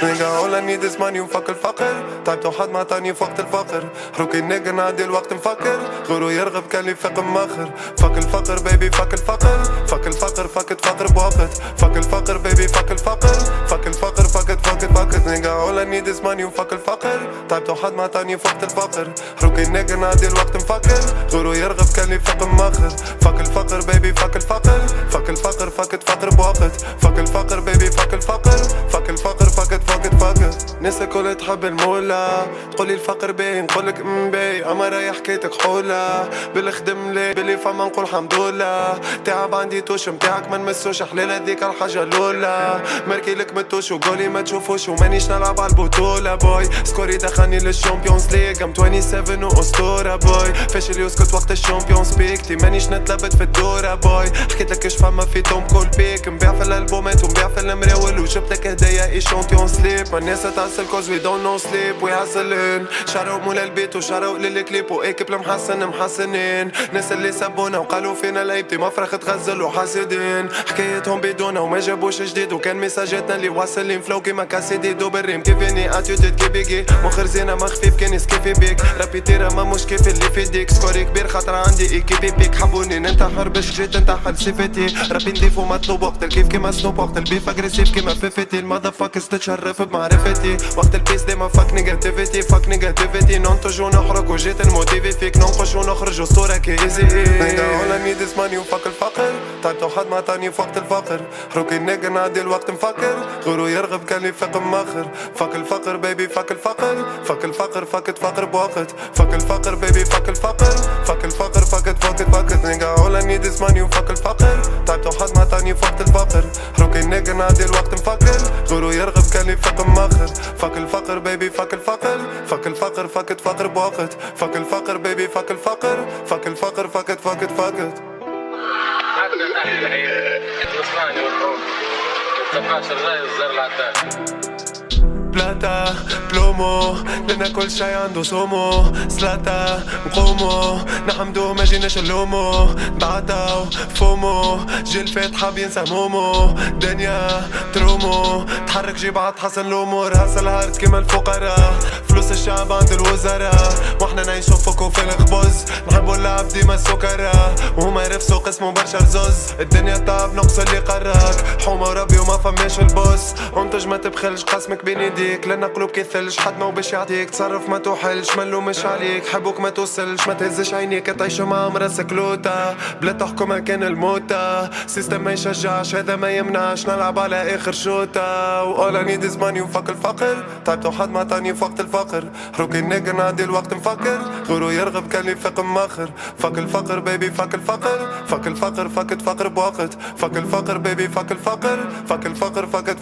Nigga, all I need is money وفك الفقر. تعبت وحد ما عطاني في وقت الفقر. حروكي نيجا نعدي الوقت مفكر. غيرو يرغب كان لي فقر مخر. فك الفقر بيبي فك الفقر. فك الفقر فكت فقر بوقت. فك الفقر بيبي فك الفقر. فك الفقر فكت نيجا all I need is money وفك الفقر. تعبت وحد ما عطاني في وقت الفقر. حروكي نيجا نعدي الوقت مفكر. غيرو يرغب كان لي فقر مخر. فك الفقر بيبي فك الفقر. فك الفقر فكت فقر بوقت. فك الفقر بيبي فك الفقر. فك الفقر فكت ناس الكل تحب المولى. تقولي الفقر باين نقولك باي. اما رايح حكايتك حولة. بالخدم لي باللي فما نقول حمدولله. تعب عندي توش متاعك ما نمسوش حلال هذيك الحاجة الأولى. ماركي لك متوش وقولي ما تشوفوش ومانيش نلعب على البطولة بوي. سكوري دخلني للشامبيونز ليج ام 27 وأسطورة بوي. فاشل يسكت وقت الشامبيونز بيك تي مانيش نتلبت في الدورة بوي. حكيت لك اش فما في توم كول بيك. نبيع في الالبومات ونبيع في المراول وجبت لك هدايا ايشونتيون سليب. ما الناس تعسل كوز وي دون نو سليب وي هاسلين. شارو مولا البيت وشارو للكليب وايكيب محسنين. ناس اللي سبونا وقالوا فينا لعيبتي مفرخ تغزل وحاسدين. حكايتهم بدونا وما جابوش جديد وكان ميساجاتنا اللي واصلين فلو كيما كاسيدي دو بالريم كيفيني اتيتود كي بيجي. مخر زينة ما خفيف كان يسكيفي بيك. رابي تيرا ما مش كيف اللي في ديك. سكوري كبير خاطر عندي ايكيبي بيك. حبوني ننتحر باش جيت ننتحر صفتي. رابي نضيفو مطلوب وقت الكيف كيما سنوب. وقت البيف اجريسيف كيما فيفتي. المذر فاكس تتشرف بمعرفتي. وقت البيس ديما فاك نيجاتيفيتي. فاك نيجاتيفيتي ننتج ونخرج وجيت نموتيفي فيك. ننقش ونخرج اسطورة كيزي. نيجا all I need is money وفك الفقر. تعبت وحد ما عطاني في وقت الفقر. حروكي نيجا نعدي الوقت مفكر. غيرو يرغب كان لي فقر مخر. فك الفقر بيبي فك الفقر. فك الفقر فكت فقر بوقت. فك الفقر بيبي فك الفقر. فك الفقر فكت نيجا all I need is money وفك الفقر. تعبت وحد ما عطاني في وقت الفقر. حروكي نيجا نعدي الوقت مفكر. غيرو يرغب كان لي فقر مخر. فك الفقر بيبي فك الفقر. فك الفقر فكت فقر بوقت. فك الفقر بيبي فك الفقر. فك الفقر فكت بلاتا بلومو لنا كل شي عنده سومو. سلاتا نقومو نحمدو ما جيناش نلومو. بعتاو فومو جيل فات حاب ينسى مومو. دنيا ترومو تحرك جيبات حسن الامور. هسل هارد كيما الفقراء. فلوس الشعب عند الوزراء. واحنا نعيشو فوكو في الخبز. نحبو اللعب ديما السكرة. وهما يرفسو قسمو برشا رزوز. الدنيا تعب نقص اللي قراك. حومة وربي وما فماش البوس. انتج ما تبخلش قسمك بين يديك. لنا قلوب كي ثلج حد ما باش يعطيك. تصرف ما توحلش ملو مش عليك. حبوك ما توصلش ما تهزش عينيك. تعيشو مع مراسك لوتا بلا تحكم كان الموتى. سيستم ما يشجعش هذا ما يمنعش. نلعب على اخر شوطة. و all I need is money وفك الفقر. تعبت وحد ما عطاني في وقت الفقر. حروكي نيجا نعدي الوقت مفكر. غيرو يرغب كان لي فقر مخر. فك الفقر بيبي فك الفقر. فك الفقر فكت فقر بوقت. فك الفقر بيبي فك الفقر. فك الفقر فكت